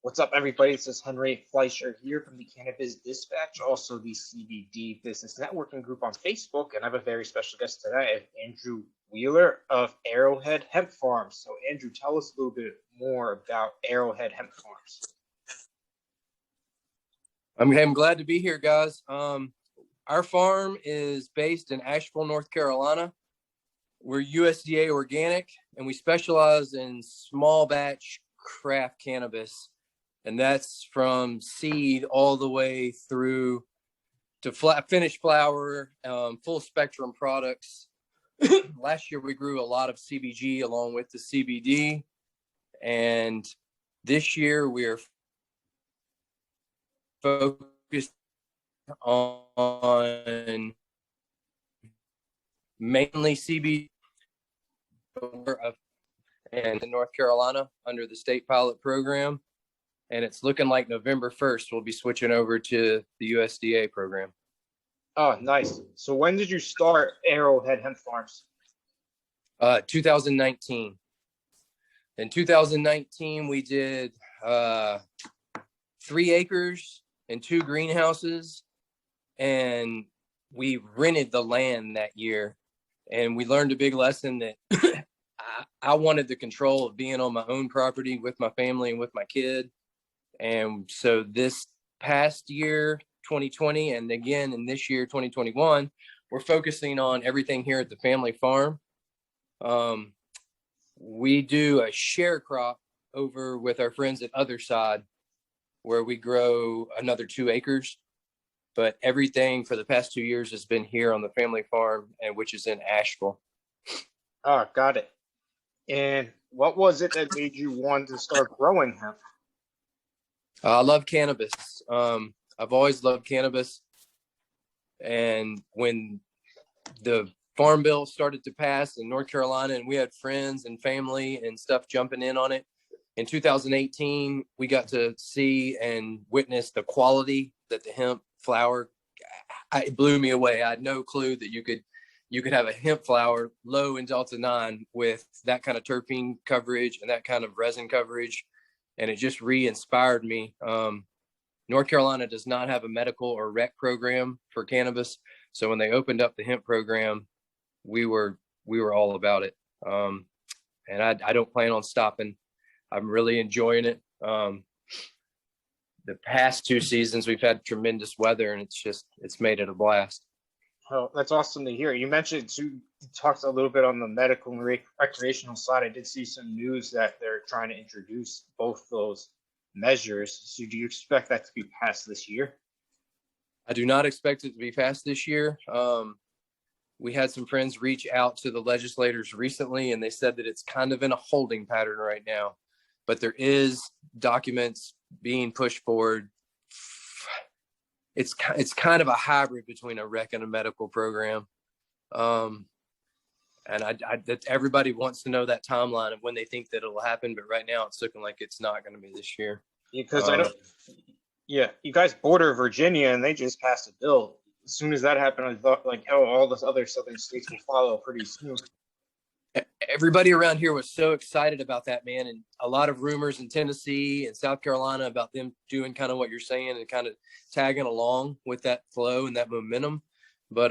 What's up, everybody? This is Henry Fleischer here from the Cannabis Dispatch, also the CBD Business Networking Group on Facebook, and I have a very special guest today, Andrew Wheeler of Arrowhead Hemp Farms. So, Andrew, tell us a little bit more about Arrowhead Hemp Farms. I'm glad to be here, guys. Our farm is based in Asheville, North Carolina. We're USDA organic, and we specialize in small batch craft cannabis. And that's from seed all the way through to finished flower, full spectrum products. Last year, we grew a lot of CBG along with the CBD. And this year, we are focused on mainly CBD and in North Carolina under the state pilot program. And it's looking like November 1st, we'll be switching over to the USDA program. Oh, nice. So when did you start Arrowhead Hemp Farms? 2019. In 2019, we did 3 acres and 2 greenhouses, and we rented the land that year. And we learned a big lesson that I wanted the control of being on my own property with my family and with my kid. And so this past year, 2020, and again in this year, 2021, we're focusing on everything here at the family farm. We do a share crop over with our friends at Other Side, where we grow another 2 acres. But everything for the past 2 years has been here on the family farm, and which is in Asheville. Oh, got it. And what was it that made you want to start growing hemp? I love cannabis. I've always loved cannabis. And when the farm bill started to pass in North Carolina, and we had friends and family and stuff jumping in on it, in 2018, we got to see and witness the quality that the hemp flower, it blew me away. I had no clue that you could have a hemp flower low in Delta 9 with that kind of terpene coverage and that kind of resin coverage. And it just re-inspired me. North Carolina does not have a medical or rec program for cannabis. So when they opened up the hemp program, we were all about it. And I don't plan on stopping. I'm really enjoying it. The past 2 seasons, we've had tremendous weather, and it's made it a blast. Oh, that's awesome to hear. You mentioned you talked a little bit on the medical and recreational side. I did see some news that they're trying to introduce both those measures. So do you expect that to be passed this year? I do not expect it to be passed this year. We had some friends reach out to the legislators recently, and they said that it's kind of in a holding pattern right now. But there is documents being pushed forward. It's kind of a hybrid between a rec and a medical program. And that everybody wants to know that timeline of when they think that it'll happen. But right now it's looking like it's not going to be this year. Because you guys border Virginia, and they just passed a bill. As soon as that happened, I thought all the other southern states will follow pretty soon. Everybody around here was so excited about that, man. And a lot of rumors in Tennessee and South Carolina about them doing kind of what you're saying and kind of tagging along with that flow and that momentum. But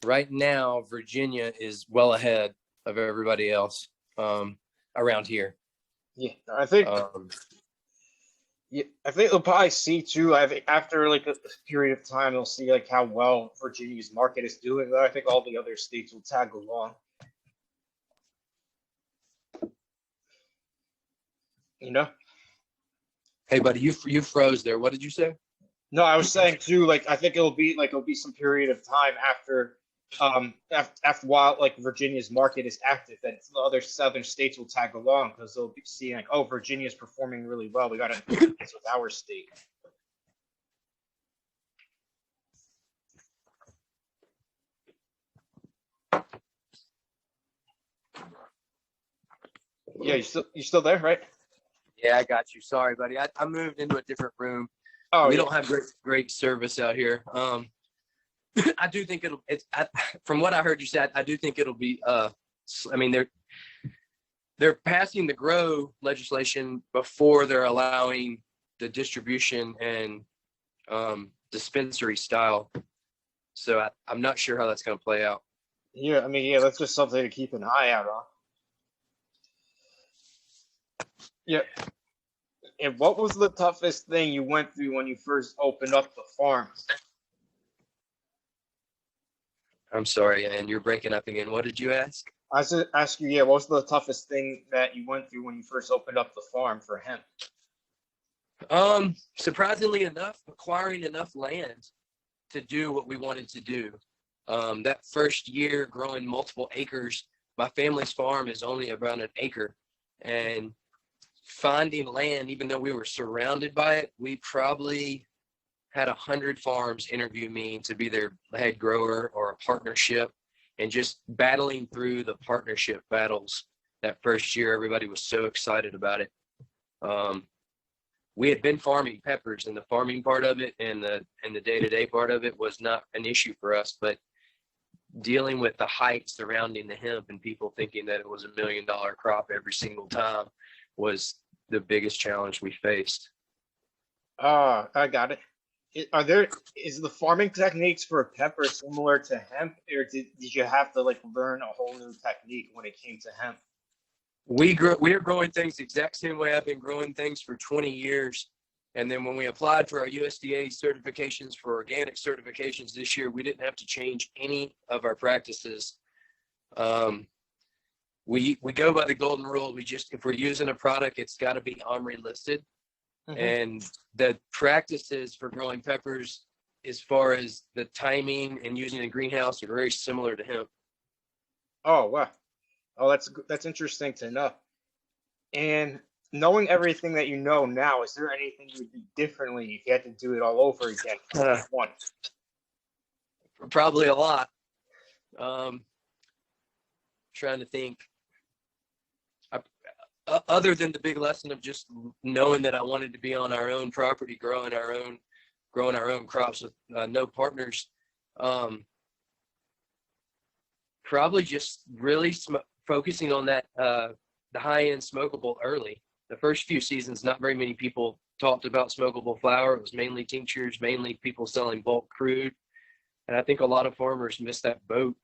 right now, Virginia is well ahead of everybody else around here. Yeah, I think they'll probably see too. I think after a period of time, they'll see how well Virginia's market is doing. I think all the other states will tag along. Hey, buddy, you froze there. What did you say? No, I was saying too. I think it'll be some period of time after while Virginia's market is active, that the other southern states will tag along because they'll be seeing Virginia's performing really well. We got to do this with our state. Yeah, you still there, right? Yeah, I got you. Sorry, buddy. I moved into a different room. Oh, we don't have great service out here. I do think from what I heard you say, I do think it'll be. I mean, they're passing the grow legislation before they're allowing the distribution and dispensary style. So I'm not sure how that's going to play out. Yeah, I mean, yeah, that's just something to keep an eye out on. Yeah. And what was the toughest thing you went through when you first opened up the farm? I'm sorry, and you're breaking up again. What did you ask? I was ask you, yeah, what was the toughest thing that you went through when you first opened up the farm for hemp? Surprisingly enough, acquiring enough land to do what we wanted to do. That first year growing multiple acres, my family's farm is only around an acre, and finding land, even though we were surrounded by it, we probably had 100 farms interview me to be their head grower or a partnership, and just battling through the partnership battles that first year. Everybody was so excited about it. We had been farming peppers, and the farming part of it and the day-to-day part of it was not an issue for us, but dealing with the hype surrounding the hemp and people thinking that it was $1 million crop every single time was the biggest challenge we faced. I got it. Is the farming techniques for pepper similar to hemp, or did you have to like learn a whole new technique when it came to hemp? We are growing things the exact same way I've been growing things for 20 years. And then when we applied for our USDA certifications for organic certifications this year, we didn't have to change any of our practices. We go by the golden rule. If we're using a product, it's got to be OMRI listed. Mm-hmm. And the practices for growing peppers, as far as the timing and using a greenhouse, are very similar to hemp. Oh, wow. Oh, that's interesting to know. And knowing everything that you know now, is there anything you would do differently if you had to do it all over again? Probably a lot. Trying to think. Other than the big lesson of just knowing that I wanted to be on our own property, growing our own crops with no partners, probably just really focusing on that the high-end smokable early. The first few seasons, not very many people talked about smokable flower. It was mainly tinctures, mainly people selling bulk crude, and I think a lot of farmers missed that boat.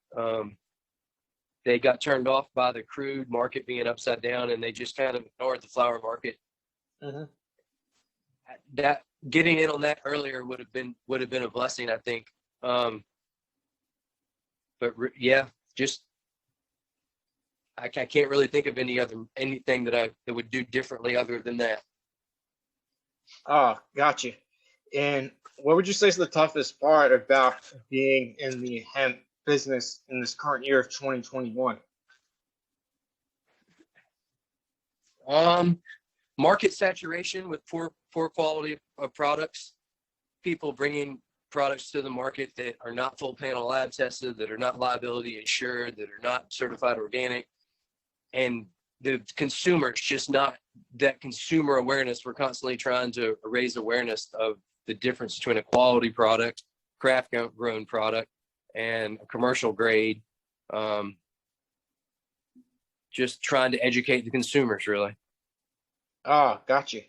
They got turned off by the crude market being upside down, and they just kind of ignored the flower market. Mm-hmm. That getting in on that earlier would have been a blessing, I think. Just I can't really think of anything that would do differently other than that. Oh, gotcha. And what would you say is the toughest part about being in the hemp business in this current year of 2021? Market saturation with poor quality of products, people bringing products to the market that are not full panel lab tested, that are not liability insured, that are not certified organic, and the consumers just not that consumer awareness. We're constantly trying to raise awareness of the difference between a quality product, craft grown product, and a commercial grade. Just trying to educate the consumers, really. Ah, gotcha.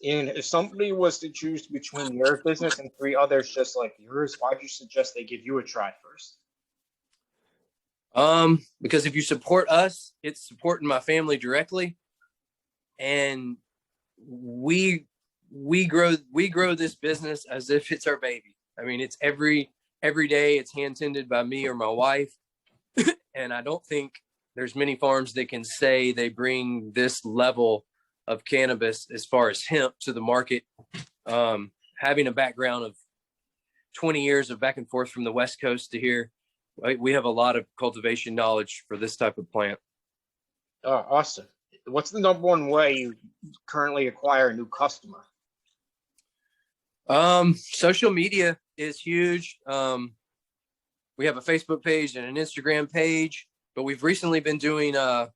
And if somebody was to choose between your business and 3 others just like yours, why'd you suggest they give you a try first? Because if you support us, it's supporting my family directly, and we grow this business as if it's our baby. I mean, it's every day it's hand tended by me or my wife, and I don't think there's many farms that can say they bring this level of cannabis as far as hemp to the market. Having a background of 20 years of back and forth from the West Coast to here, we have a lot of cultivation knowledge for this type of plant. Oh, awesome. What's the number one way you currently acquire a new customer? Social media is huge. We have a Facebook page and an Instagram page, but we've recently been doing the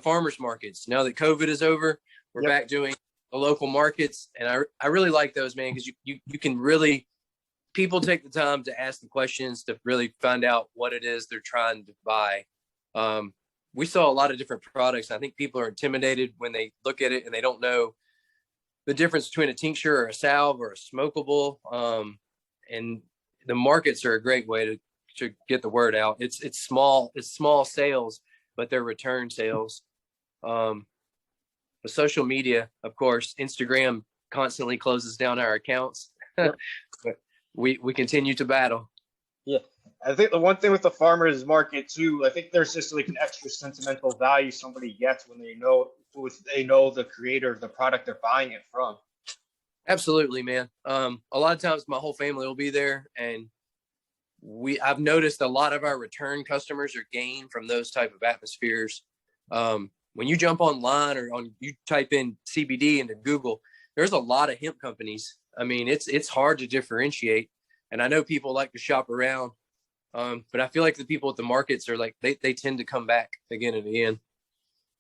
farmers markets. Now that COVID is over, we're back doing the local markets, and I really like those, man, because you can really, people take the time to ask the questions to really find out what it is they're trying to buy. we saw a lot of different products. I think people are intimidated when they look at it and they don't know the difference between a tincture or a salve or a smokable. And the markets are a great way to get the word out. It's small sales, but they're return sales. The social media, of course, Instagram constantly closes down our accounts. Yep. But we continue to battle. Yeah. I think the one thing with the farmers market too, I think there's just like an extra sentimental value somebody gets when they know the creator of the product they're buying it from. Absolutely, man. A lot of times my whole family will be there, and I've noticed a lot of our return customers are gained from those type of atmospheres. When you jump online or you type in CBD into Google, there's a lot of hemp companies. I mean, it's hard to differentiate, and I know people like to shop around, but I feel like the people at the markets are like they tend to come back again and again.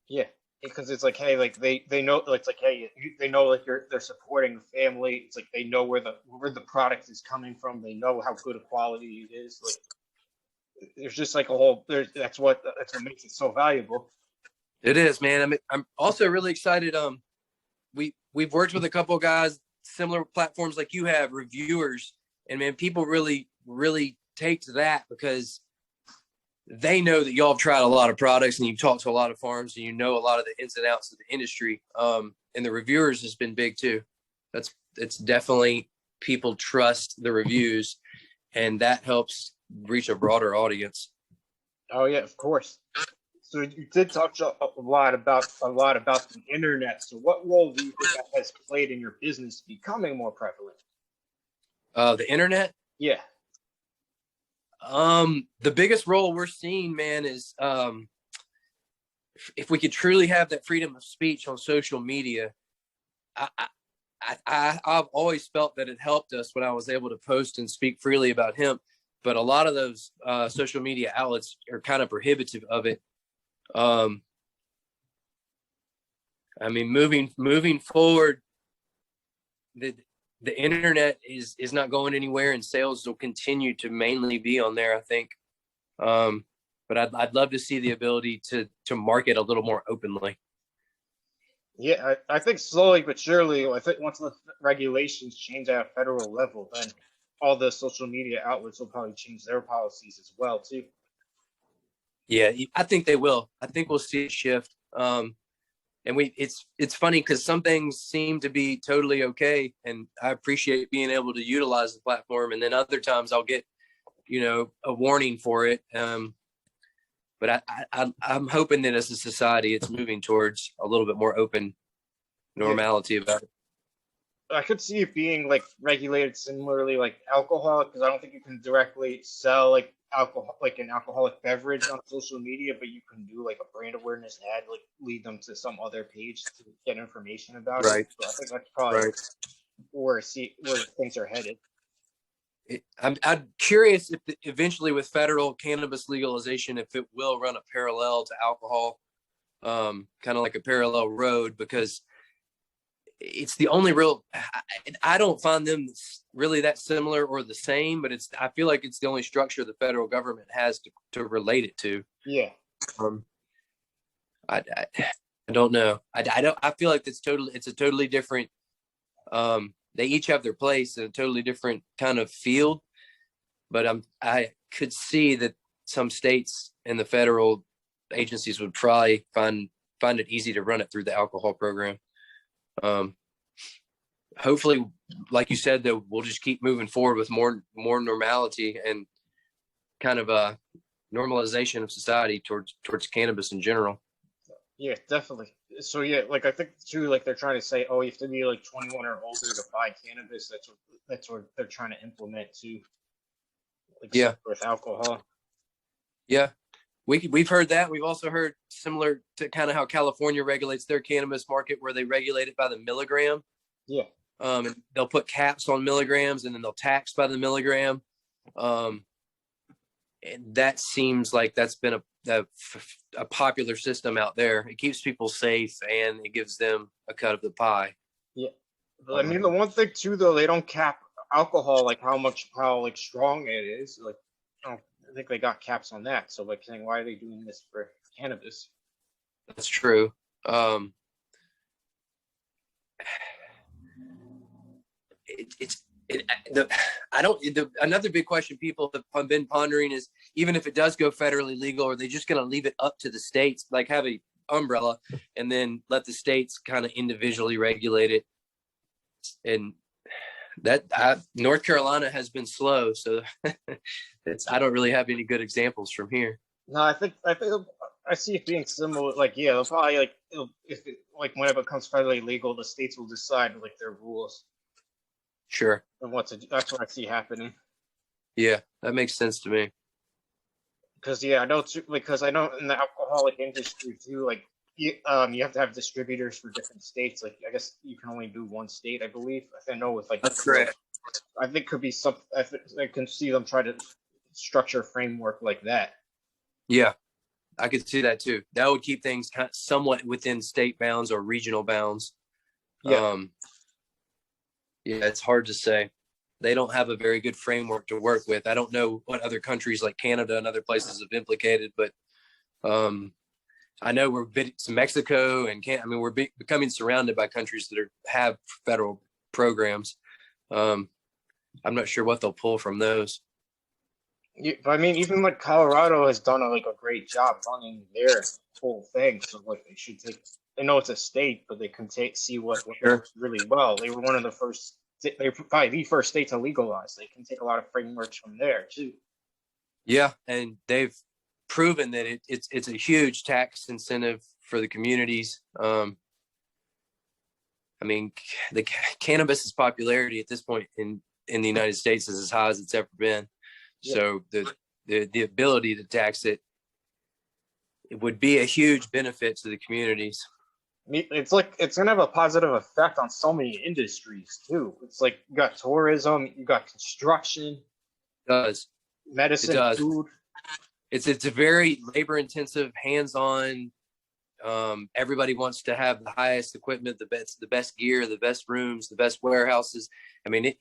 Yeah, because it's like, hey, like they know, it's like, hey, they know like they're supporting the family. It's like they know where the product is coming from. They know how good a quality it is. Like there's just like a whole that's what makes it so valuable. It is, man. I mean, I'm also really excited. We've worked with a couple of guys, similar platforms like you have, reviewers, and man, people really take to that because they know that y'all have tried a lot of products and you've talked to a lot of farms and you know a lot of the ins and outs of the industry. And the reviewers has been big too. It's definitely people trust the reviews, and that helps reach a broader audience. Oh yeah, of course. So you did talk a lot about the internet. So what role do you think that has played in your business becoming more prevalent? The internet? Yeah. The biggest role we're seeing, man, is if we could truly have that freedom of speech on social media. I've always felt that it helped us when I was able to post and speak freely about hemp, but a lot of those social media outlets are kind of prohibitive of it. I mean, moving forward, the internet is not going anywhere, and sales will continue to mainly be on there, I think. But I'd love to see the ability to market a little more openly. Yeah, I think slowly but surely, I think once the regulations change at a federal level, then all the social media outlets will probably change their policies as well too. Yeah, I think they will. I think we'll see a shift. And it's funny because some things seem to be totally okay, and I appreciate being able to utilize the platform. And then other times I'll get, a warning for it. But I'm hoping that as a society, it's moving towards a little bit more open normality about it. I could see it being like regulated similarly like alcohol, because I don't think you can directly sell like alcohol, like an alcoholic beverage on social media, but you can do like a brand awareness ad, like lead them to some other page to get information about it. So I think that's probably where things are headed. I'm curious if eventually with federal cannabis legalization, if it will run a parallel to alcohol, kind of like a parallel road, because it's the only real, I don't find them really that similar or the same, but I feel like it's the only structure the federal government has to relate it to. Yeah. I don't know. I feel like it's a totally different, they each have their place in a totally different kind of field, but I could see that some states and the federal agencies would probably find it easy to run it through the alcohol program. Hopefully, like you said, though, we'll just keep moving forward with more normality and kind of a normalization of society towards cannabis in general. Yeah, definitely. So yeah, like I think too, like they're trying to say, oh, you have to be like 21 or older to buy cannabis. That's what they're trying to implement too. Like with alcohol. Yeah. We've heard that. We've also heard similar to kind of how California regulates their cannabis market, where they regulate it by the milligram. Yeah. And they'll put caps on milligrams, and then they'll tax by the milligram. And that seems like that's been a popular system out there. It keeps people safe, and it gives them a cut of the pie. Yeah. I mean, the one thing too, though, they don't cap alcohol, like how strong it is. Like, I think they got caps on that. So like saying, why are they doing this for cannabis. That's true. Another big question people have been pondering is, even if it does go federally legal, are they just going to leave it up to the states, like have a umbrella and then let the states kind of individually regulate it? And North Carolina has been slow, so I don't really have any good examples from here. No, I think I see it being similar. Like, yeah, they'll probably whenever it becomes federally legal, the states will decide like their rules. Sure. And that's what I see happening. Yeah, that makes sense to me. Because I know in the alcoholic industry too, like you have to have distributors for different states. Like, I guess you can only do one state, I believe. I know with like that's correct. I think could be some. I can see them try to structure a framework like that. Yeah, I could see that too. That would keep things somewhat within state bounds or regional bounds. Yeah. Yeah, it's hard to say. They don't have a very good framework to work with. I don't know what other countries like Canada and other places have implicated, but I know we're to Mexico and we're becoming surrounded by countries that have federal programs. I'm not sure what they'll pull from those. I mean, even like Colorado has done a great job running their whole thing. So like they should take. I know it's a state, but they can see what works really well. They were one of the first. They were probably the first state to legalize. They can take a lot of frameworks from there too. Yeah, and they've proven that it's a huge tax incentive for the communities. I mean, the cannabis's popularity at this point in the United States is as high as it's ever been. Yeah. So the ability to tax it would be a huge benefit to the communities. It's gonna have a positive effect on so many industries too. It's like you got tourism, you got construction. It does. Medicine, it does. Food. It's a very labor intensive, hands-on. Everybody wants to have the highest equipment, the best gear, the best rooms, the best warehouses. I mean,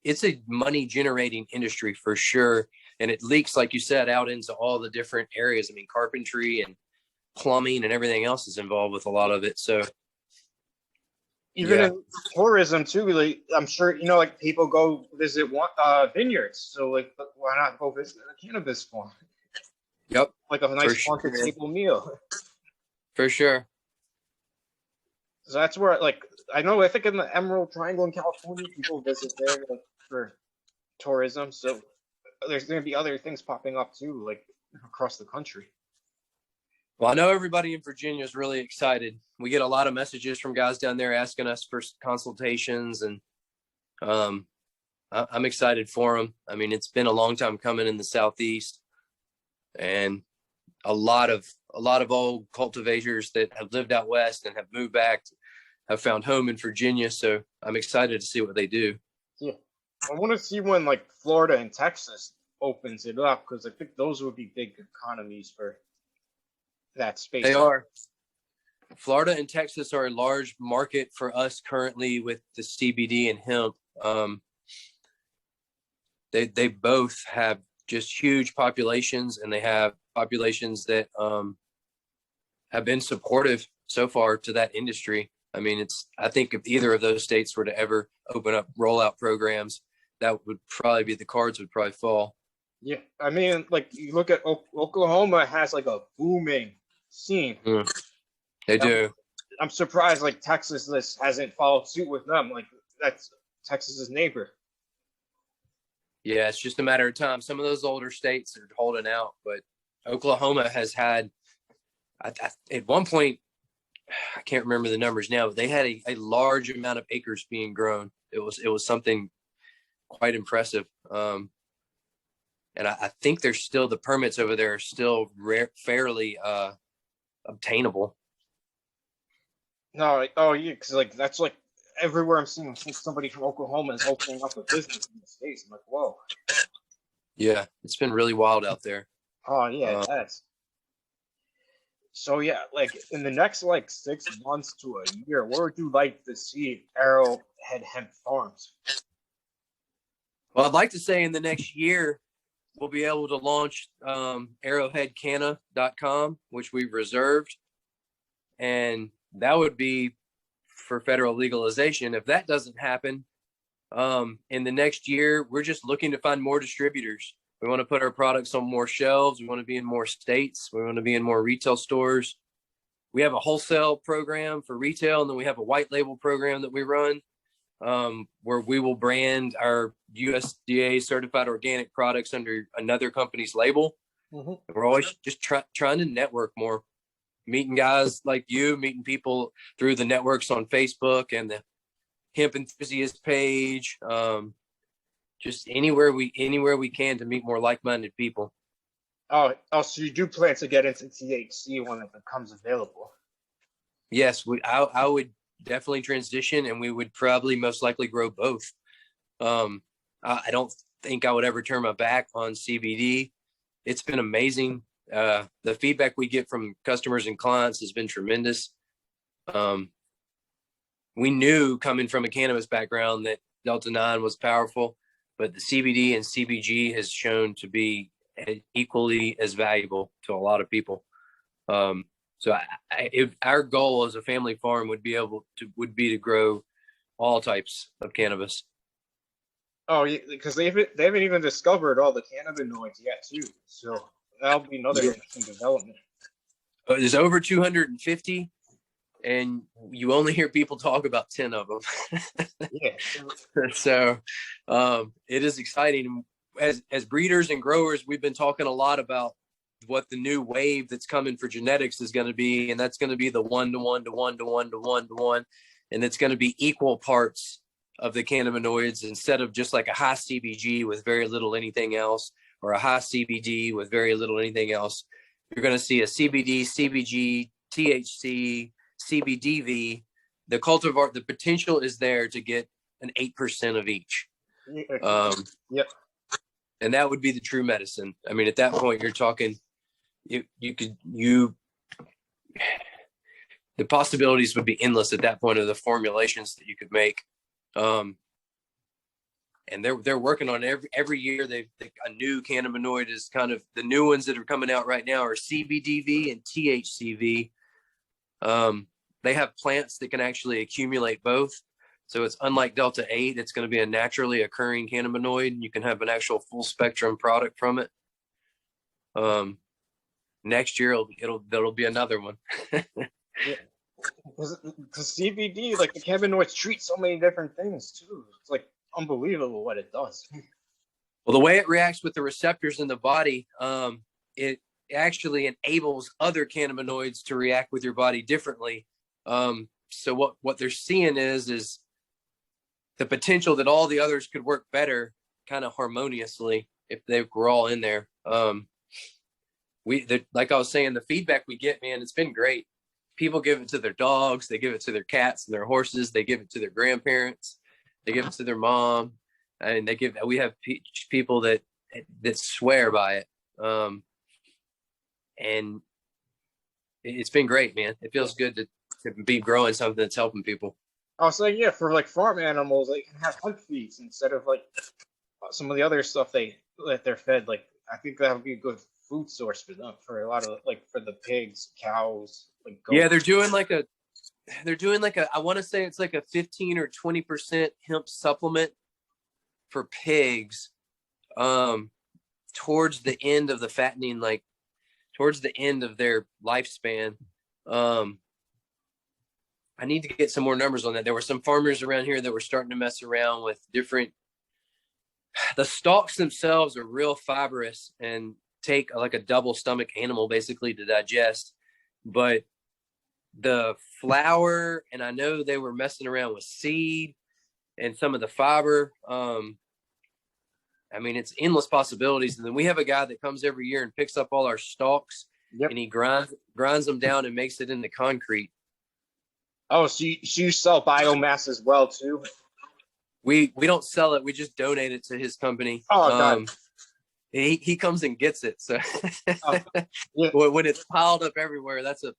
it's a money generating industry for sure. And it leaks, like you said, out into all the different areas. I mean, carpentry and plumbing and everything else is involved with a lot of it. So even in tourism too, like I'm sure, like people go visit vineyards. So like, why not go visit a cannabis farm? Yep. Like a nice farm to table meal. For sure. So that's where, like, I think in the Emerald Triangle in California, people visit there like for tourism. So there's going to be other things popping up too, like across the country. Well, I know everybody in Virginia is really excited. We get a lot of messages from guys down there asking us for consultations, and I'm excited for them. I mean, it's been a long time coming in the Southeast, and a lot of old cultivators that have lived out west and have moved back have found home in Virginia. So I'm excited to see what they do. Yeah, I want to see when like Florida and Texas opens it up, because I think those would be big economies for that space. They are. Florida and Texas are a large market for us currently with the CBD and hemp. They both have just huge populations, and they have populations that have been supportive so far to that industry. I mean, I think if either of those states were to ever open up rollout programs, that would probably be the cards would probably fall. Yeah, I mean, like you look at Oklahoma has like a booming scene. They do. I'm surprised like Texas hasn't followed suit with them. Like that's Texas's neighbor. Yeah, it's just a matter of time. Some of those older states are holding out, but Oklahoma has had, at one point, I can't remember the numbers now, but they had a large amount of acres being grown. It was something quite impressive. And I think there's still, the permits over there are still fairly obtainable. No, yeah, because like that's like everywhere I'm seeing somebody from Oklahoma is opening up a business in the States. I'm like, whoa. Yeah, it's been really wild out there. Oh yeah, that's. So yeah, like in the next like 6 months to a year, where would you like to see Arrowhead Hemp farms? Well, I'd like to say in the next year, we'll be able to launch arrowheadcanna.com, which we've reserved. And that would be for federal legalization. If that doesn't happen, in the next year, we're just looking to find more distributors. We want to put our products on more shelves. We want to be in more states. We want to be in more retail stores. We have a wholesale program for retail, and then we have a white label program that we run, where we will brand our USDA certified organic products under another company's label. Mm-hmm. We're always just trying to network more, meeting guys like you, meeting people through the networks on Facebook and the hemp enthusiast page. Just anywhere we can to meet more like-minded people. Oh, so you do plan to get into THC when it becomes available? Yes, I would definitely transition, and we would probably most likely grow both. I don't think I would ever turn my back on CBD. It's been amazing. The feedback we get from customers and clients has been tremendous. We knew coming from a cannabis background that Delta 9 was powerful, but the CBD and CBG has shown to be equally as valuable to a lot of people. So our goal as a family farm would be to grow all types of cannabis. Oh, yeah, because they haven't even discovered all the cannabinoids yet, too. So that'll be another interesting development. There's over 250, and you only hear people talk about 10 of them. Yeah. So it is exciting. As breeders and growers, we've been talking a lot about what the new wave that's coming for genetics is going to be, and that's going to be the 1-to-1 to 1-to-1 to 1-to-1, and it's going to be equal parts of the cannabinoids instead of just like a high CBG with very little anything else, or a high CBD with very little anything else. You're going to see a CBD, CBG, THC, CBDV. The cultivar, the potential is there to get an 8% of each. Yep. And that would be the true medicine. I mean, at that point, you're talking, the possibilities would be endless at that point of the formulations that you could make. And they're working on every year. A new cannabinoid is kind of, the new ones that are coming out right now are CBDV and THCV. They have plants that can actually accumulate both. So it's unlike Delta 8, it's going to be a naturally occurring cannabinoid, and you can have an actual full spectrum product from it. Next year there'll be another one. Yeah. Because CBD, like the cannabinoids treat so many different things too. It's like unbelievable what it does. Well, the way it reacts with the receptors in the body, it actually enables other cannabinoids to react with your body differently. So what they're seeing is the potential that all the others could work better, kind of harmoniously, if they were all in there. Like I was saying, the feedback we get, man, it's been great. People give it to their dogs, they give it to their cats and their horses, they give it to their grandparents, they give it to their mom, and we have people that swear by it. And it's been great, man. It feels good to be growing something that's helping people. I was saying, yeah, for like farm animals, they can have hemp feeds instead of like some of the other stuff that they're fed. Like, I think that would be a good food source for them, for a lot of, like, for the pigs, cows, like goats. Yeah, they're doing like a I want to say it's like a 15 or 20% hemp supplement for pigs towards the end of the fattening, like towards the end of their lifespan. I need to get some more numbers on that. There were some farmers around here that were starting to mess around with the stalks themselves are real fibrous and take like a double stomach animal basically to digest. But the flour, and I know they were messing around with seed and some of the fiber. I mean, it's endless possibilities. And then we have a guy that comes every year and picks up all our stalks. Yep. And he grinds them down and makes it into concrete. Oh, so you sell biomass as well too? We don't sell it. We just donate it to his company. Oh, God. He comes and gets it. So yeah. When it's piled up everywhere, that's a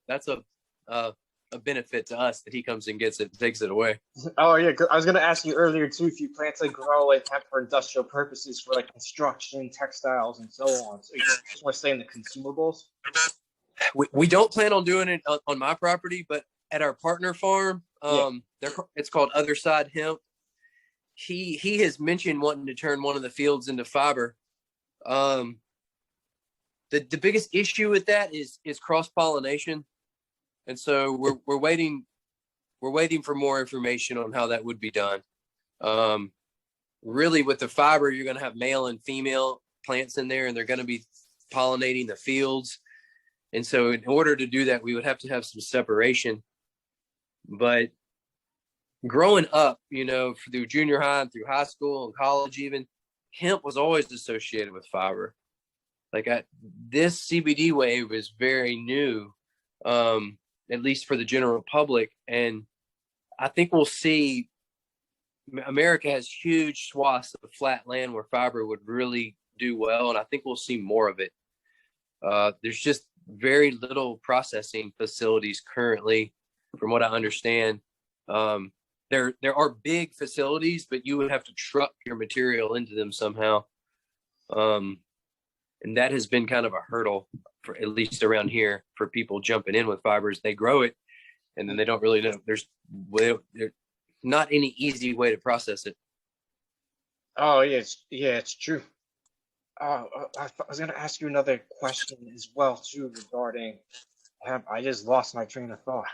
a benefit to us that he comes and gets it, takes it away. Oh yeah, 'cause I was gonna ask you earlier too if you plan to grow like hemp for industrial purposes for like construction, textiles, and so on. So you just want to stay in the consumables? We don't plan on doing it on my property, but at our partner farm, it's called Other Side Hemp. He has mentioned wanting to turn one of the fields into fiber. The biggest issue with that is cross pollination, and so we're waiting for more information on how that would be done. Really, with the fiber, you're going to have male and female plants in there, and they're going to be pollinating the fields. And so in order to do that, we would have to have some separation. But growing up, through junior high and through high school and college even, hemp was always associated with fiber. Like this CBD wave is very new, at least for the general public. And I think we'll see America has huge swaths of flat land where fiber would really do well. And I think we'll see more of it. There's just very little processing facilities currently, from what I understand. There are big facilities, but you would have to truck your material into them somehow. And that has been kind of a hurdle, for at least around here, for people jumping in with fibers. They grow it, and then they don't really know. There's not any easy way to process it. Oh yeah, it's true. I was gonna ask you another question as well too regarding hemp. I just lost my train of thought.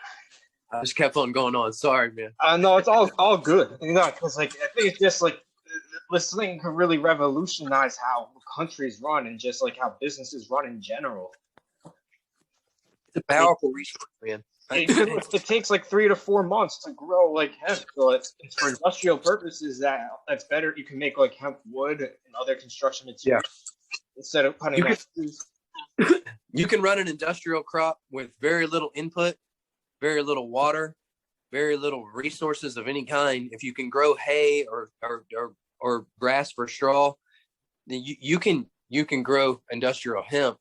I just kept on going on. Sorry, man. No, it's all good. Because like I think it's just like this thing could really revolutionize how countries run and just like how businesses run in general. It's a powerful resource, man. It takes like 3 to 4 months to grow like hemp, so it's for industrial purposes that's better. You can make like hemp wood and other construction materials instead of cutting trees. You can run an industrial crop with very little input, very little water, very little resources of any kind. If you can grow hay or grass for straw, then you can grow industrial hemp.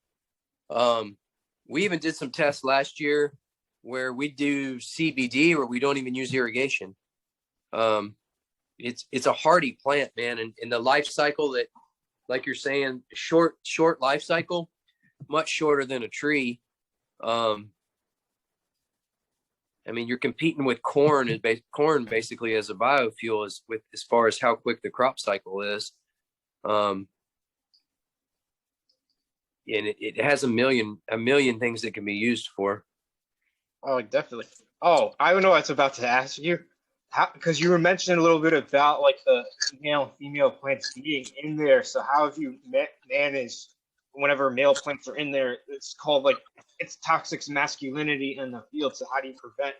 We even did some tests last year where we do CBD where we don't even use irrigation. It's a hardy plant, man. And the life cycle that, like you're saying, short life cycle, much shorter than a tree. I mean, you're competing with corn basically as a biofuel as far as how quick the crop cycle is. And it has a million things that can be used for. Oh, definitely. Oh, I don't know what I was about to ask you. Because you were mentioning a little bit about like the male and female plants being in there. So how have you managed whenever male plants are in there? It's called like it's toxic masculinity in the field. So how do you prevent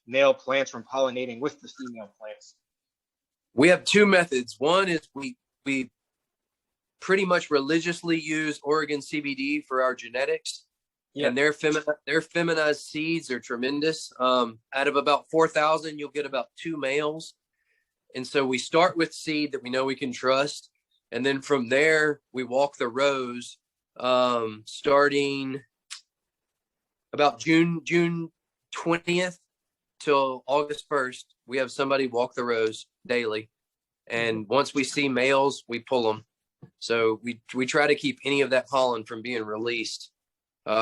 male plants from pollinating with the female plants? We have two methods. One is we pretty much religiously use Oregon CBD for our genetics. Yeah. And their feminized seeds are tremendous. Out of about 4,000, you'll get about 2 males. And so we start with seed that we know we can trust. And then from there, we walk the rows, starting about June 20th till August 1st. We have somebody walk the rows daily. And once we see males, we pull them. So we try to keep any of that pollen from being released.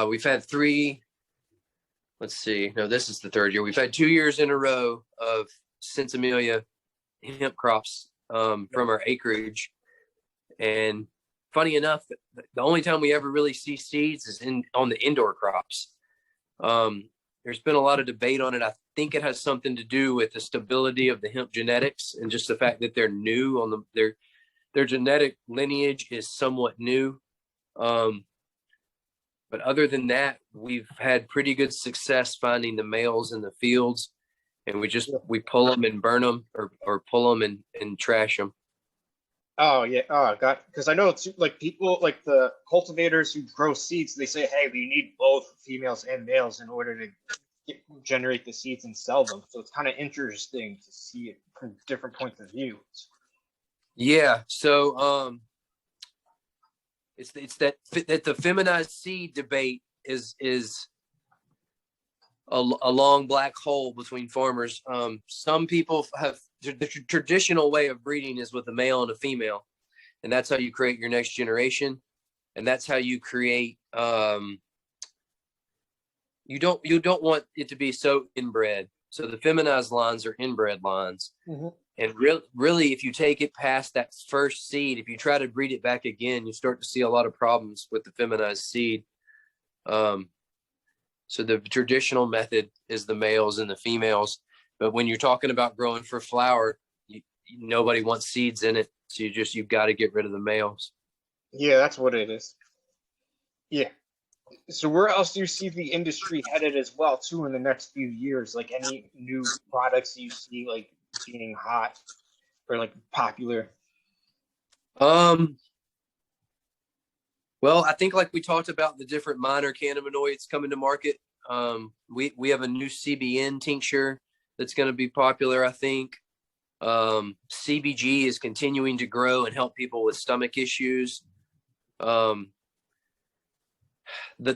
We've had 3, let's see, no, this is the 3rd year. We've had 2 years in a row of Sinsemilla hemp crops from our acreage. And funny enough, the only time we ever really see seeds is on the indoor crops. There's been a lot of debate on it. I think it has something to do with the stability of the hemp genetics and just the fact that they're new their genetic lineage is somewhat new. But other than that, we've had pretty good success finding the males in the fields, and we pull them and burn them or pull them and trash them. Oh yeah, because I know it's like people like the cultivators who grow seeds. They say, hey, we need both females and males in order to generate the seeds and sell them. So it's kind of interesting to see it from different points of view. Yeah. So it's that the feminized seed debate is a long black hole between farmers. Some people have the traditional way of breeding is with a male and a female, and that's how you create your next generation, and that's how you create. You don't want it to be so inbred. So the feminized lines are inbred lines. Mm-hmm. And really, if you take it past that first seed, if you try to breed it back again, you start to see a lot of problems with the feminized seed. So the traditional method is the males and the females. But when you're talking about growing for flower, nobody wants seeds in it. So you've got to get rid of the males. Yeah, that's what it is. Yeah. So where else do you see the industry headed as well, too, in the next few years? Like any new products you see like being hot or like popular? Well, I think like we talked about the different minor cannabinoids coming to market. We have a new CBN tincture that's going to be popular, I think. CBG is continuing to grow and help people with stomach issues. The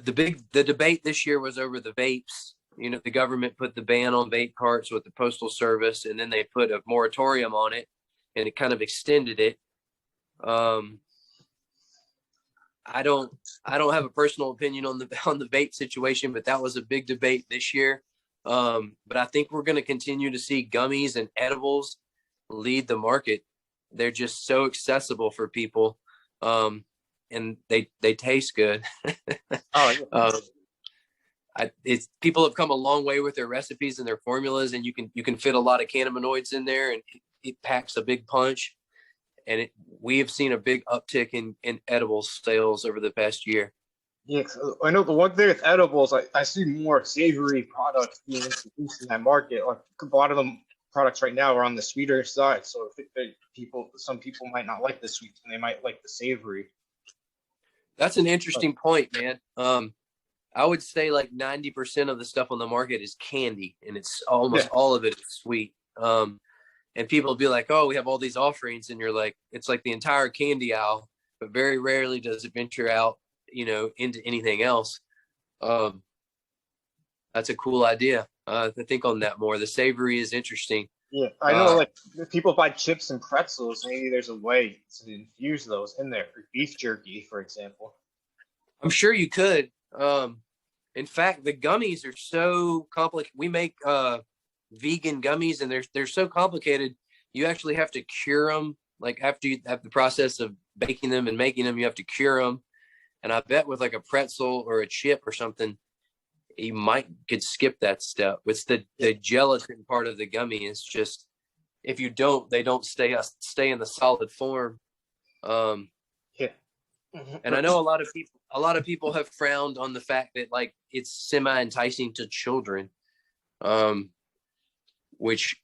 debate this year was over the vapes. You know, the government put the ban on vape carts with the Postal Service, and then they put a moratorium on it, and it kind of extended it. I don't have a personal opinion on the vape situation, but that was a big debate this year. But I think we're going to continue to see gummies and edibles lead the market. They're just so accessible for people. And they taste good. People have come a long way with their recipes and their formulas, and you can fit a lot of cannabinoids in there, and it packs a big punch. And we have seen a big uptick in edible sales over the past year. Yeah, I know the one thing with edibles, I see more savory products being introduced in that market. Like a lot of them products right now are on the sweeter side, so I think that some people might not like the sweet, and they might like the savory. That's an interesting point, man. I would say like 90% of the stuff on the market is candy, and it's almost all of it is sweet. And people will be like, oh, we have all these offerings, and you're like, it's like the entire candy aisle, but very rarely does it venture out, into anything else. That's a cool idea. To think on that more. The savory is interesting. Yeah, I know, like people buy chips and pretzels. Maybe there's a way to infuse those in there, or beef jerky, for example. I'm sure you could. In fact, the gummies are so complicated. We make vegan gummies, and they're so complicated. You actually have to cure them. Like after you have the process of baking them and making them, you have to cure them. And I bet with like a pretzel or a chip or something, you could skip that step. It's the gelatin part of the gummy. It's just, if you don't, they don't stay in the solid form. Yeah. And I know a lot of people have frowned on the fact that like it's semi-enticing to children, which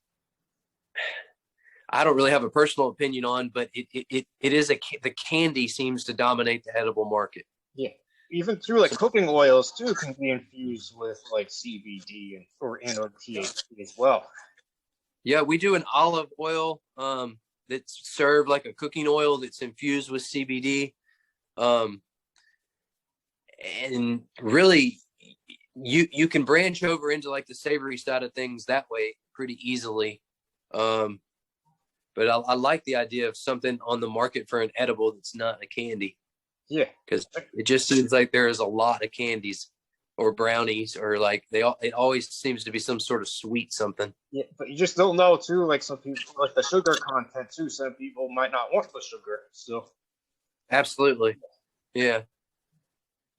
I don't really have a personal opinion on, but it is the candy seems to dominate the edible market. Yeah. Even through like cooking oils too can be infused with like CBD or THC as well. Yeah, we do an olive oil that's served like a cooking oil that's infused with CBD. And really you can branch over into like the savory side of things that way pretty easily. But I like the idea of something on the market for an edible that's not a candy. Yeah, because it just seems like there is a lot of candies or brownies, or like it always seems to be some sort of sweet something. Yeah, but you just don't know too. Like some people like the sugar content too. Some people might not want the sugar. So absolutely, yeah.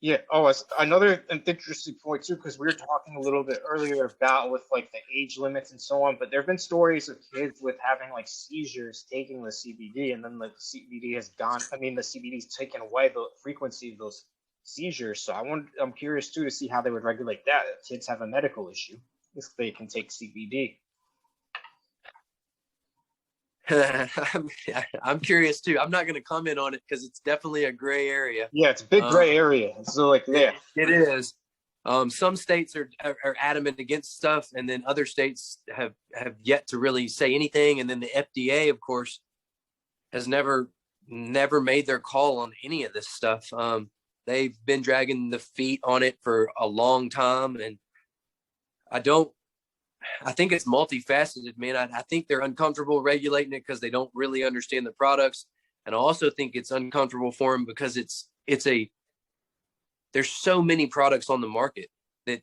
Yeah. Oh, it's another interesting point too, because we were talking a little bit earlier about with like the age limits and so on. But there have been stories of kids with having like seizures taking the CBD, and then the CBD has gone. I mean, the CBD's taken away the frequency of those seizures. So I'm curious too to see how they would regulate that if kids have a medical issue if they can take CBD. I'm curious too. I'm not going to comment on it because it's definitely a gray area. Yeah, it's a big gray area. So like, yeah, it is. Some states are adamant against stuff, and then other states have yet to really say anything. And then the FDA, of course, has never made their call on any of this stuff. They've been dragging the feet on it for a long time, and I think it's multifaceted, man. I think they're uncomfortable regulating it because they don't really understand the products. And I also think it's uncomfortable for them because there's so many products on the market that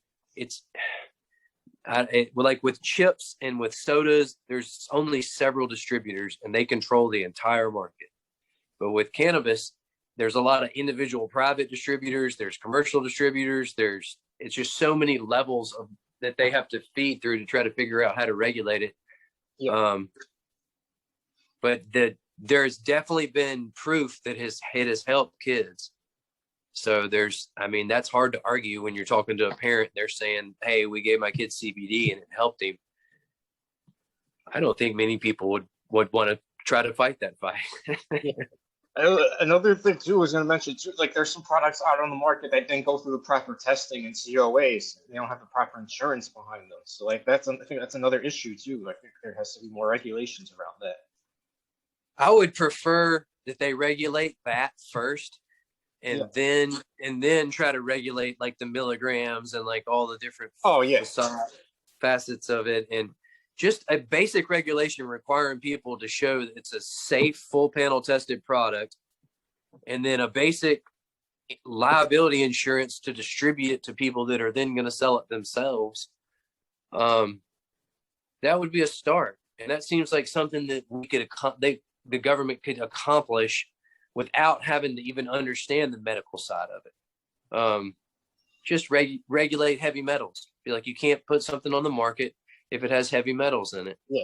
like with chips and with sodas, there's only several distributors and they control the entire market. But with cannabis, there's a lot of individual private distributors, there's commercial distributors, it's just so many levels of that they have to feed through to try to figure out how to regulate it. Yeah. But there's definitely been proof that it has helped kids. So that's hard to argue when you're talking to a parent. They're saying, hey, we gave my kid CBD and it helped him. I don't think many people would want to try to fight that fight. Yeah. Another thing too, I was going to mention too, like there's some products out on the market that didn't go through the proper testing and COAs. They don't have the proper insurance behind them. So like I think that's another issue too. I think there has to be more regulations around that. I would prefer that they regulate that first and then try to regulate like the milligrams and like all the different facets of it, and just a basic regulation requiring people to show that it's a safe, full panel tested product, and then a basic liability insurance to distribute it to people that are then going to sell it themselves. That would be a start. And that seems like something that the government could accomplish without having to even understand the medical side of it. Just regulate heavy metals. Be like, you can't put something on the market if it has heavy metals in it. Yeah.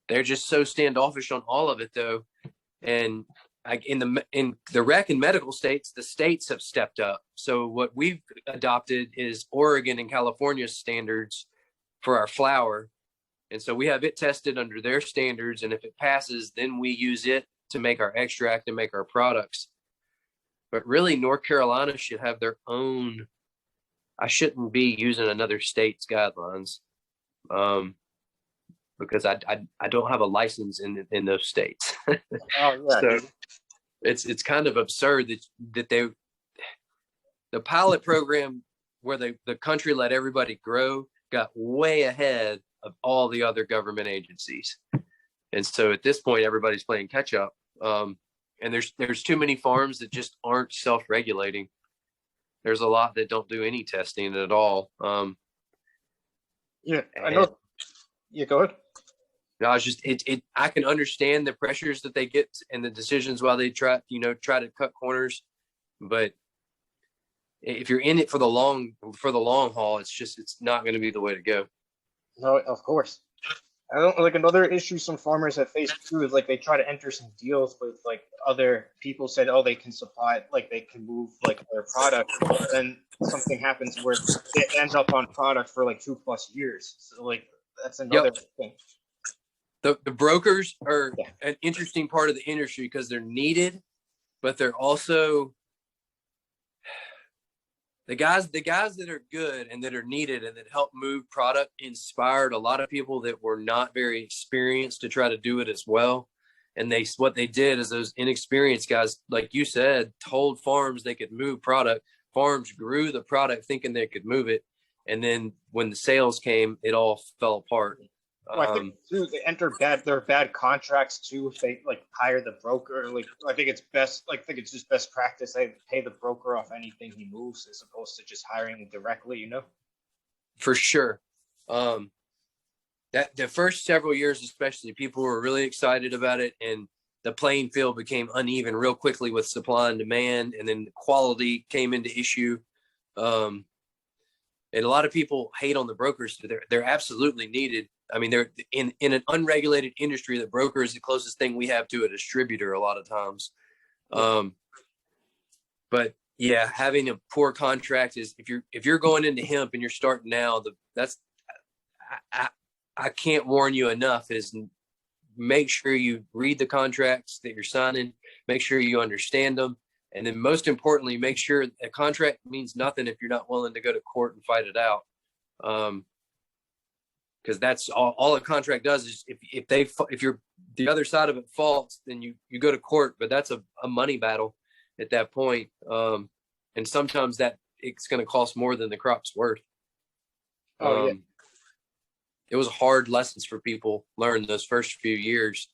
They're just so standoffish on all of it though. And in the rec and medical states, the states have stepped up. So what we've adopted is Oregon and California's standards for our flower. And so we have it tested under their standards. And if it passes, then we use it to make our extract and make our products. But really, North Carolina should have their own. I shouldn't be using another state's guidelines because I don't have a license in those states. Oh, yeah. So it's kind of absurd that the pilot program where the country let everybody grow got way ahead of all the other government agencies. And so at this point, everybody's playing catch up. And there's too many farms that just aren't self-regulating. There's a lot that don't do any testing at all. Yeah, I know. Yeah, go ahead. No, it's just I can understand the pressures that they get and the decisions while they try to cut corners, but if you're in it for the long haul, it's not going to be the way to go. No, of course. I don't like another issue some farmers have faced too is like they try to enter some deals with like other people said, oh, they can supply like they can move like their product, but then something happens where it ends up on product for like 2+ years. So like that's another thing. The brokers are an interesting part of the industry because they're needed, but they're also the guys that are good and that are needed and that help move product inspired a lot of people that were not very experienced to try to do it as well. And what they did is those inexperienced guys, like you said, told farms they could move product. Farms grew the product thinking they could move it. And then when the sales came, it all fell apart. Well, I think too, they enter bad contracts too. If they like hire the broker, like I think it's best. Like I think it's just best practice. They pay the broker off anything he moves, as opposed to just hiring him directly. You know, for sure. That the first several years, especially, people were really excited about it, and the playing field became uneven real quickly with supply and demand, and then the quality came into issue. And a lot of people hate on the brokers. They're absolutely needed. I mean, they're in an unregulated industry. The broker is the closest thing we have to a distributor a lot of times. But yeah, having a poor contract is if you're going into hemp and you're starting now, I can't warn you enough is make sure you read the contracts that you're signing, make sure you understand them. And then most importantly, make sure a contract means nothing if you're not willing to go to court and fight it out. Because that's all a contract does is if you're the other side of it faults, then you go to court, but that's a money battle at that point. And sometimes that it's going to cost more than the crop's worth. Oh, yeah. It was hard lessons for people learn those first few years,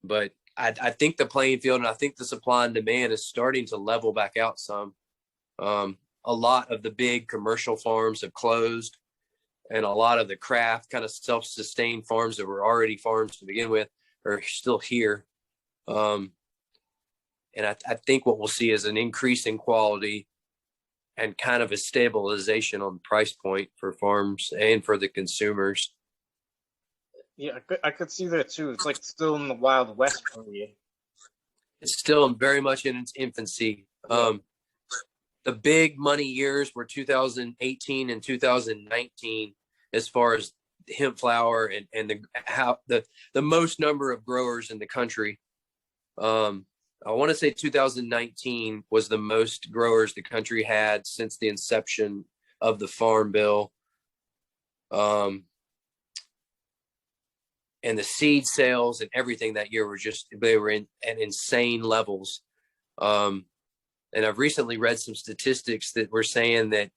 but I think the playing field and I think the supply and demand is starting to level back out some. A lot of the big commercial farms have closed, and a lot of the craft kind of self-sustained farms that were already farms to begin with are still here. And I think what we'll see is an increase in quality and kind of a stabilization on the price point for farms and for the consumers. Yeah, I could see that too. It's like still in the Wild West period. It's still very much in its infancy. Yeah. The big money years were 2018 and 2019 as far as hemp flower and the most number of growers in the country. I want to say 2019 was the most growers the country had since the inception of the Farm Bill. And the seed sales and everything that year they were at insane levels. And I've recently read some statistics that were saying that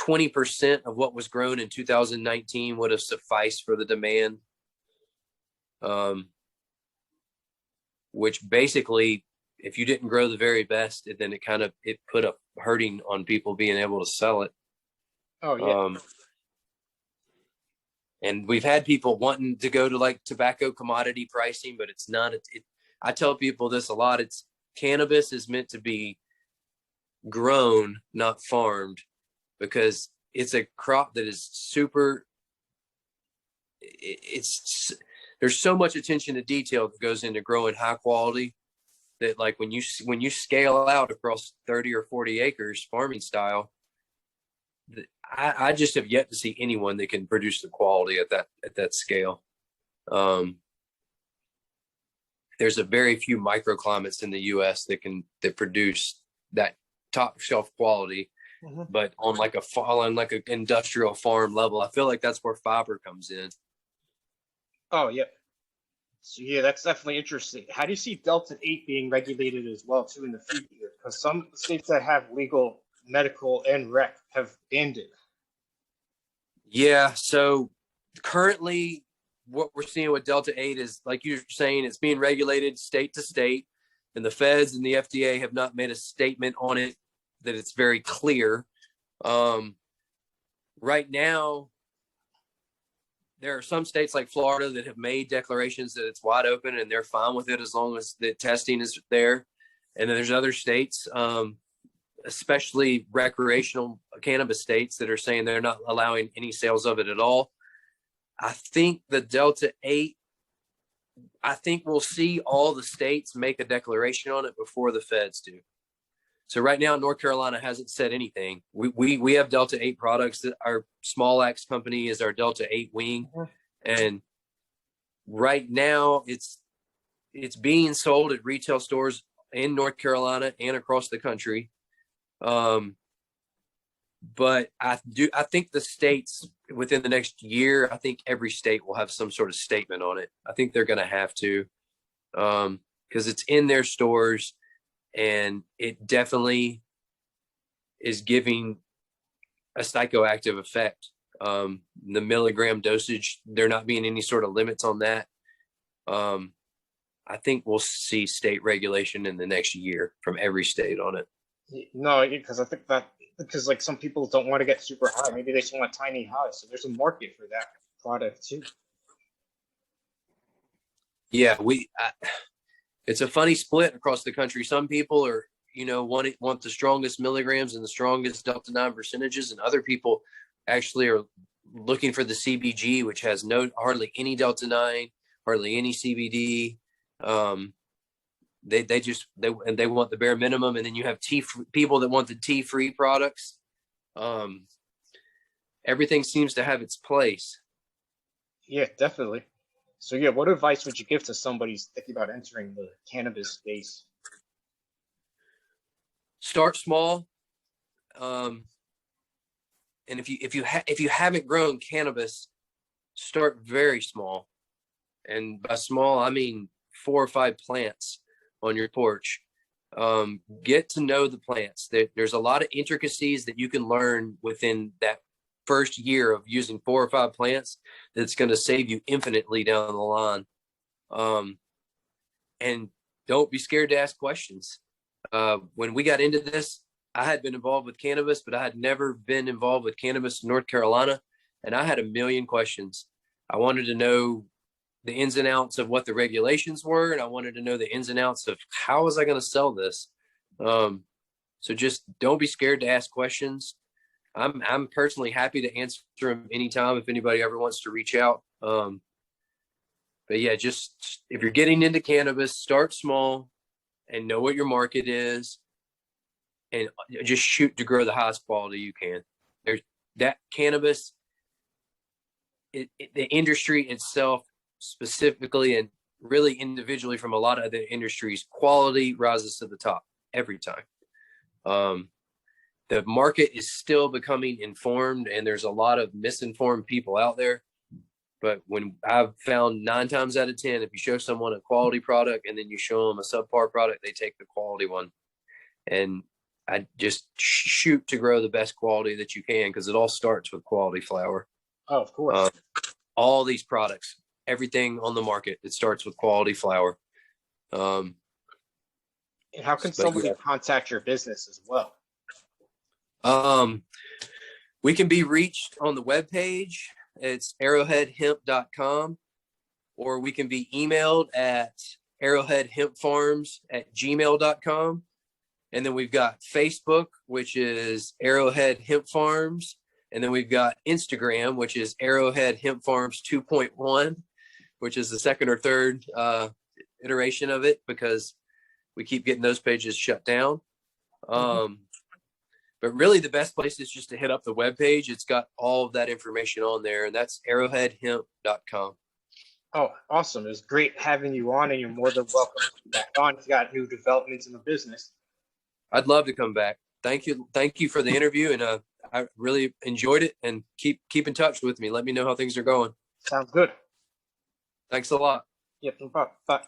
20% of what was grown in 2019 would have sufficed for the demand. Which basically, if you didn't grow the very best, then it put a hurting on people being able to sell it. Oh, yeah. And we've had people wanting to go to like tobacco commodity pricing, but it's not. I tell people this a lot. Cannabis is meant to be grown, not farmed, because it's a crop that is super. There's so much attention to detail that goes into growing high quality that, like, when you scale out across 30 or 40 acres farming style, I just have yet to see anyone that can produce the quality at that scale. There's a very few microclimates in the U.S. that produce that top shelf quality, but on like an industrial farm level, I feel like that's where fiber comes in. Oh, yeah. So, yeah, that's definitely interesting. How do you see Delta 8 being regulated as well, too, in the future? Because some states that have legal, medical, and rec have banned it. Yeah, so currently what we're seeing with Delta 8 is, like you're saying, it's being regulated state to state, and the feds and the FDA have not made a statement on it that it's very clear. Right now, there are some states like Florida that have made declarations that it's wide open and they're fine with it as long as the testing is there. And then there's other states, especially recreational cannabis states, that are saying they're not allowing any sales of it at all. I think the Delta 8, I think we'll see all the states make a declaration on it before the feds do. So right now, North Carolina hasn't said anything. We have Delta 8 products. That our Small Axe company is our Delta 8 wing. And right now it's being sold at retail stores in North Carolina and across the country. But I think the states within the next year, I think every state will have some sort of statement on it. I think they're going to have to, because it's in their stores. And it definitely is giving a psychoactive effect. The milligram dosage, there not being any sort of limits on that. I think we'll see state regulation in the next year from every state on it. No, because I think because like some people don't want to get super high. Maybe they just want a tiny high. So there's a market for that product too. Yeah, it's a funny split across the country. Some people are, want the strongest milligrams and the strongest Delta 9 percentages, and other people actually are looking for the CBG, which has hardly any Delta 9, hardly any CBD. They want the bare minimum, and then you have people that want the tea-free products. Everything seems to have its place. Yeah, definitely. So, yeah, what advice would you give to somebody who's thinking about entering the cannabis space? Start small. And if you haven't grown cannabis, start very small. And by small, I mean 4 or 5 plants on your porch. Get to know the plants. There's a lot of intricacies that you can learn within that first year of using 4 or 5 plants that's going to save you infinitely down the line. And don't be scared to ask questions. When we got into this, I had been involved with cannabis, but I had never been involved with cannabis in North Carolina. And I had a million questions. I wanted to know the ins and outs of what the regulations were. And I wanted to know the ins and outs of how was I going to sell this? So just don't be scared to ask questions. I'm personally happy to answer them anytime if anybody ever wants to reach out. But yeah, just if you're getting into cannabis, start small and know what your market is, and just shoot to grow the highest quality you can. There's that cannabis, the industry itself specifically, and really individually from a lot of other industries, quality rises to the top every time. The market is still becoming informed, and there's a lot of misinformed people out there. But when I've found 9 times out of 10, if you show someone a quality product and then you show them a subpar product, they take the quality one. And I just shoot to grow the best quality that you can, because it all starts with quality flower. Oh, of course. All these products, everything on the market, it starts with quality flower. And how can somebody contact your business as well? We can be reached on the webpage. It's arrowheadhemp.com, or we can be emailed at arrowheadhempfarms@gmail.com. And then we've got Facebook, which is Arrowhead Hemp Farms. And then we've got Instagram, which is Arrowhead Hemp Farms 2.1, which is the second or third iteration of it, because we keep getting those pages shut down. But really the best place is just to hit up the webpage. It's got all of that information on there, and that's arrowheadhemp.com. Oh, awesome. It was great having you on, and you're more than welcome to come back on if you got new developments in the business. I'd love to come back. Thank you. Thank you for the interview, and I really enjoyed it, and keep in touch with me. Let me know how things are going. Sounds good. Thanks a lot. Yep, no problem. Bye.